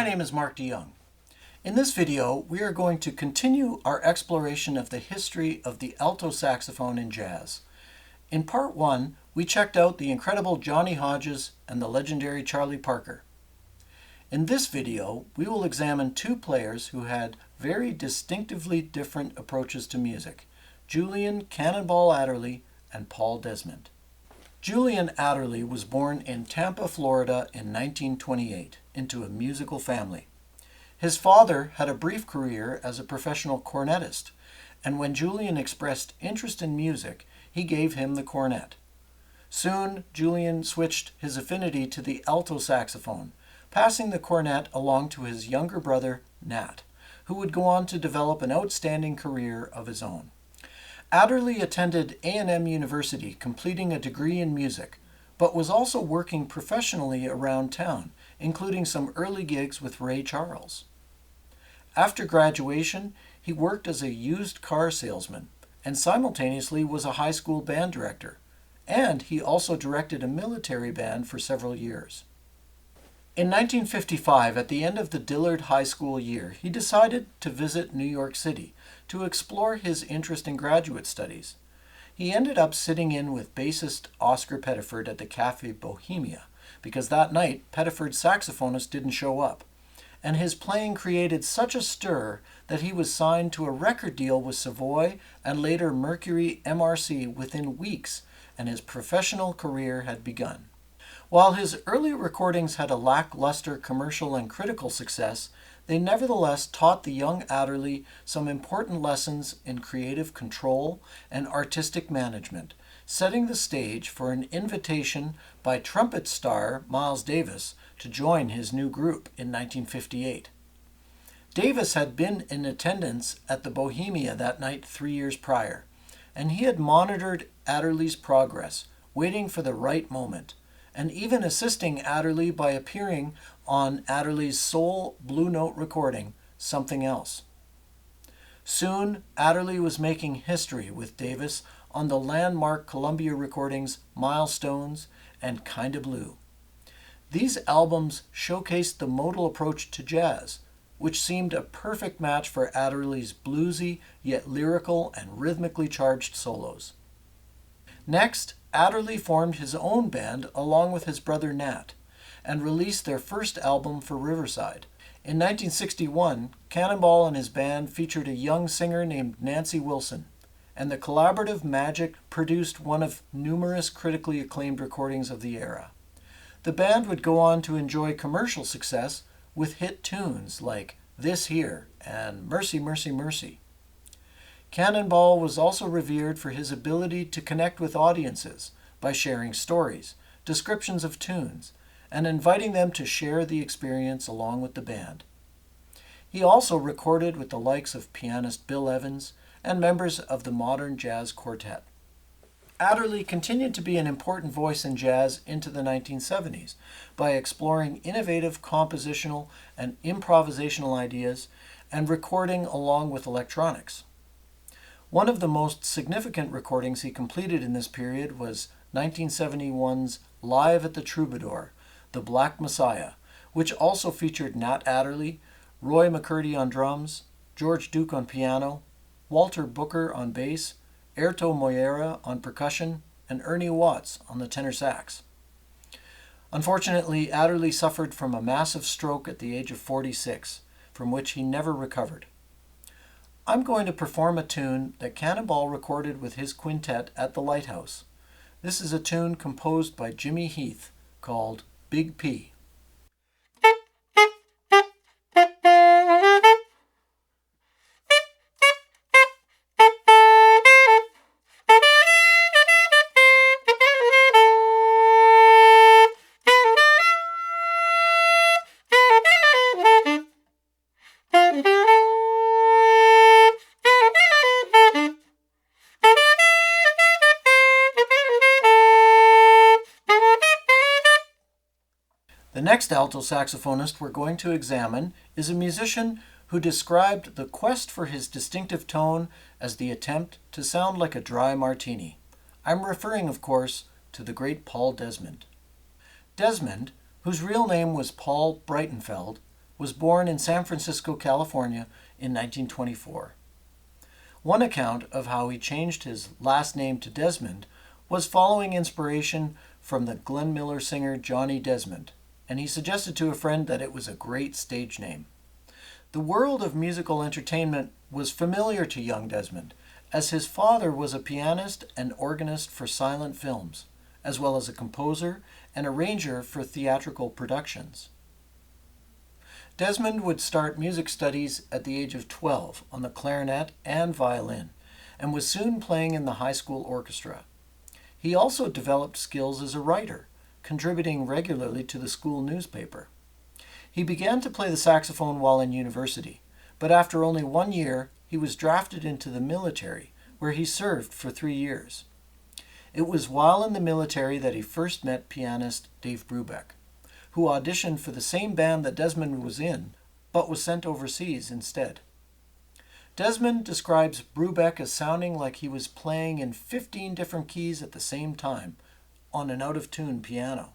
My name is Mark DeJong. In this video, we are going to continue our exploration of the history of the alto saxophone in jazz. In part 1, we checked out the incredible Johnny Hodges and the legendary Charlie Parker. In this video, we will examine two players who had very distinctively different approaches to music, Julian Cannonball Adderley and Paul Desmond. Julian Adderley was born in Tampa, Florida in 1928 into a musical family. His father had a brief career as a professional cornetist, and when Julian expressed interest in music, he gave him the cornet. Soon, Julian switched his affinity to the alto saxophone, passing the cornet along to his younger brother, Nat, who would go on to develop an outstanding career of his own. Adderley attended A&M University, completing a degree in music, but was also working professionally around town, including some early gigs with Ray Charles. After graduation, he worked as a used car salesman and simultaneously was a high school band director, and he also directed a military band for several years. In 1955, at the end of the Dillard High School year, he decided to visit New York City to explore his interest in graduate studies. He ended up sitting in with bassist Oscar Pettiford at the Cafe Bohemia, because that night Pettiford's saxophonist didn't show up, and his playing created such a stir that he was signed to a record deal with Savoy and later Mercury MRC within weeks, and his professional career had begun. While his early recordings had a lackluster commercial and critical success, they nevertheless taught the young Adderley some important lessons in creative control and artistic management, setting the stage for an invitation by trumpet star Miles Davis to join his new group in 1958. Davis had been in attendance at the Bohemia that night 3 years prior, and he had monitored Adderley's progress, waiting for the right moment, and even assisting Adderley by appearing on Adderley's sole Blue Note recording, Something Else. Soon, Adderley was making history with Davis on the landmark Columbia recordings Milestones and Kinda Blue. These albums showcased the modal approach to jazz, which seemed a perfect match for Adderley's bluesy yet lyrical and rhythmically charged solos. Next, Adderley formed his own band along with his brother Nat, and released their first album for Riverside. In 1961, Cannonball and his band featured a young singer named Nancy Wilson, and the collaborative magic produced one of numerous critically acclaimed recordings of the era. The band would go on to enjoy commercial success with hit tunes like This Here and Mercy, Mercy, Mercy. Cannonball was also revered for his ability to connect with audiences by sharing stories, descriptions of tunes, and inviting them to share the experience along with the band. He also recorded with the likes of pianist Bill Evans and members of the Modern Jazz Quartet. Adderley continued to be an important voice in jazz into the 1970s by exploring innovative compositional and improvisational ideas and recording along with electronics. One of the most significant recordings he completed in this period was 1971's Live at the Troubadour, The Black Messiah, which also featured Nat Adderley, Roy McCurdy on drums, George Duke on piano, Walter Booker on bass, Airto Moyera on percussion, and Ernie Watts on the tenor sax. Unfortunately, Adderley suffered from a massive stroke at the age of 46, from which he never recovered. I'm going to perform a tune that Cannonball recorded with his quintet at the Lighthouse. This is a tune composed by Jimmy Heath called Big P. The next alto saxophonist we're going to examine is a musician who described the quest for his distinctive tone as the attempt to sound like a dry martini. I'm referring, of course, to the great Paul Desmond. Desmond, whose real name was Paul Breitenfeld, was born in San Francisco, California in 1924. One account of how he changed his last name to Desmond was following inspiration from the Glenn Miller singer Johnny Desmond, and he suggested to a friend that it was a great stage name. The world of musical entertainment was familiar to young Desmond, as his father was a pianist and organist for silent films, as well as a composer and arranger for theatrical productions. Desmond would start music studies at the age of 12 on the clarinet and violin, and was soon playing in the high school orchestra. He also developed skills as a writer, contributing regularly to the school newspaper. He began to play the saxophone while in university, but after only 1 year, he was drafted into the military, where he served for 3 years. It was while in the military that he first met pianist Dave Brubeck, who auditioned for the same band that Desmond was in, but was sent overseas instead. Desmond describes Brubeck as sounding like he was playing in 15 different keys at the same time on an out-of-tune piano.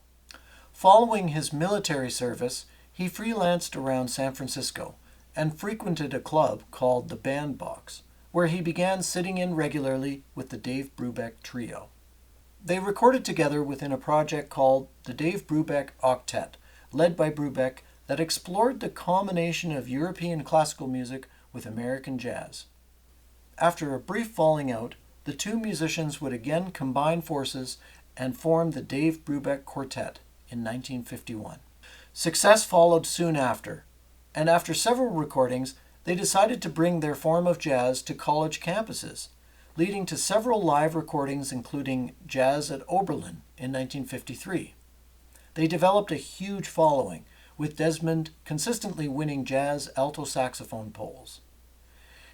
Following his military service, he freelanced around San Francisco and frequented a club called the Bandbox, where he began sitting in regularly with the Dave Brubeck Trio. They recorded together within a project called the Dave Brubeck Octet, led by Brubeck, that explored the combination of European classical music with American jazz. After a brief falling out, the two musicians would again combine forces and form the Dave Brubeck Quartet in 1951. Success followed soon after, and after several recordings, they decided to bring their form of jazz to college campuses, leading to several live recordings including Jazz at Oberlin in 1953. They developed a huge following, with Desmond consistently winning jazz alto saxophone polls.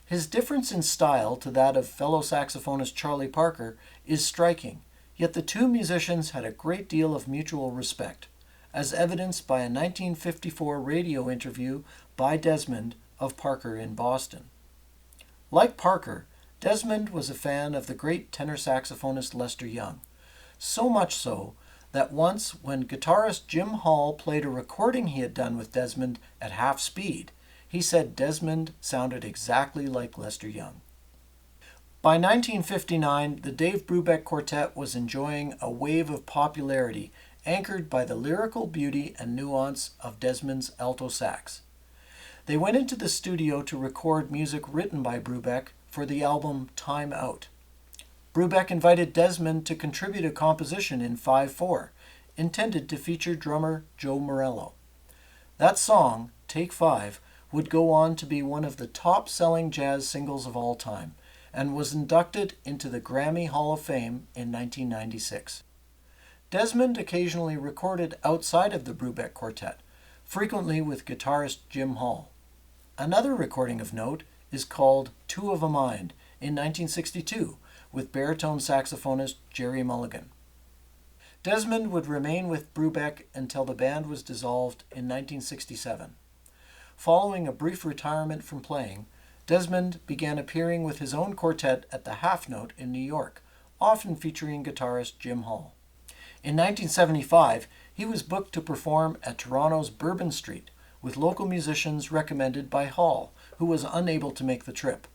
His difference in style to that of fellow saxophonist Charlie Parker is striking, yet the two musicians had a great deal of mutual respect, as evidenced by a 1954 radio interview by Desmond of Parker in Boston. Like Parker, Desmond was a fan of the great tenor saxophonist Lester Young, so much so that once when guitarist Jim Hall played a recording he had done with Desmond at half speed, he said Desmond sounded exactly like Lester Young. By 1959, the Dave Brubeck Quartet was enjoying a wave of popularity anchored by the lyrical beauty and nuance of Desmond's alto sax. They went into the studio to record music written by Brubeck for the album Time Out. Brubeck invited Desmond to contribute a composition in 5/4, intended to feature drummer Joe Morello. That song, Take 5, would go on to be one of the top-selling jazz singles of all time, and was inducted into the Grammy Hall of Fame in 1996. Desmond occasionally recorded outside of the Brubeck Quartet, frequently with guitarist Jim Hall. Another recording of note is called Two of a Mind in 1962 with baritone saxophonist Jerry Mulligan. Desmond would remain with Brubeck until the band was dissolved in 1967. Following a brief retirement from playing, Desmond began appearing with his own quartet at the Half Note in New York, often featuring guitarist Jim Hall. In 1975, he was booked to perform at Toronto's Bourbon Street with local musicians recommended by Hall, who was unable to make the trip.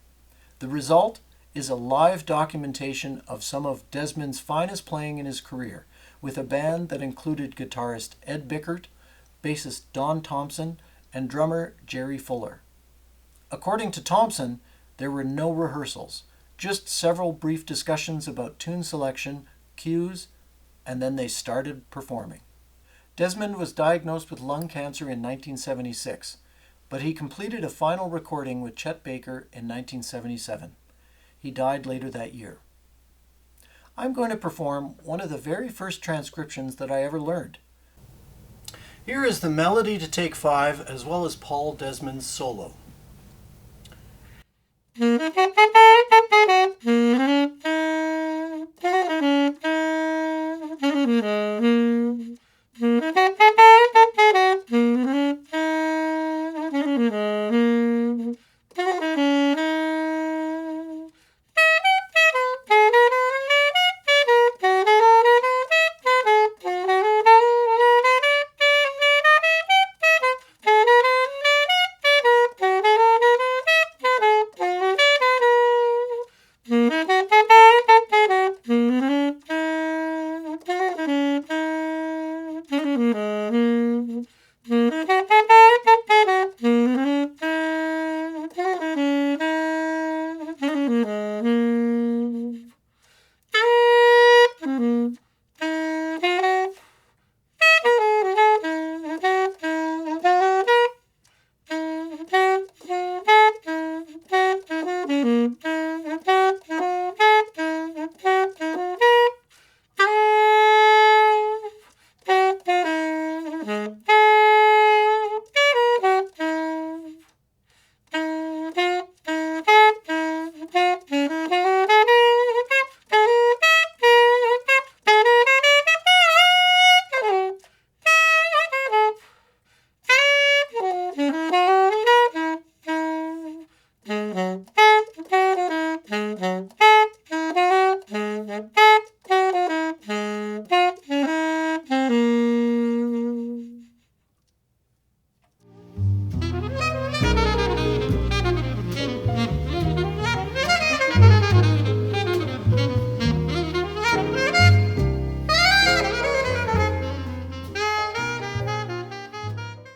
The result is a live documentation of some of Desmond's finest playing in his career, with a band that included guitarist Ed Bickert, bassist Don Thompson, and drummer Jerry Fuller. According to Thompson, there were no rehearsals, just several brief discussions about tune selection, cues, and then they started performing. Desmond was diagnosed with lung cancer in 1976, but he completed a final recording with Chet Baker in 1977. He died later that year. I'm going to perform one of the very first transcriptions that I ever learned. Here is the melody to Take 5, as well as Paul Desmond's solo.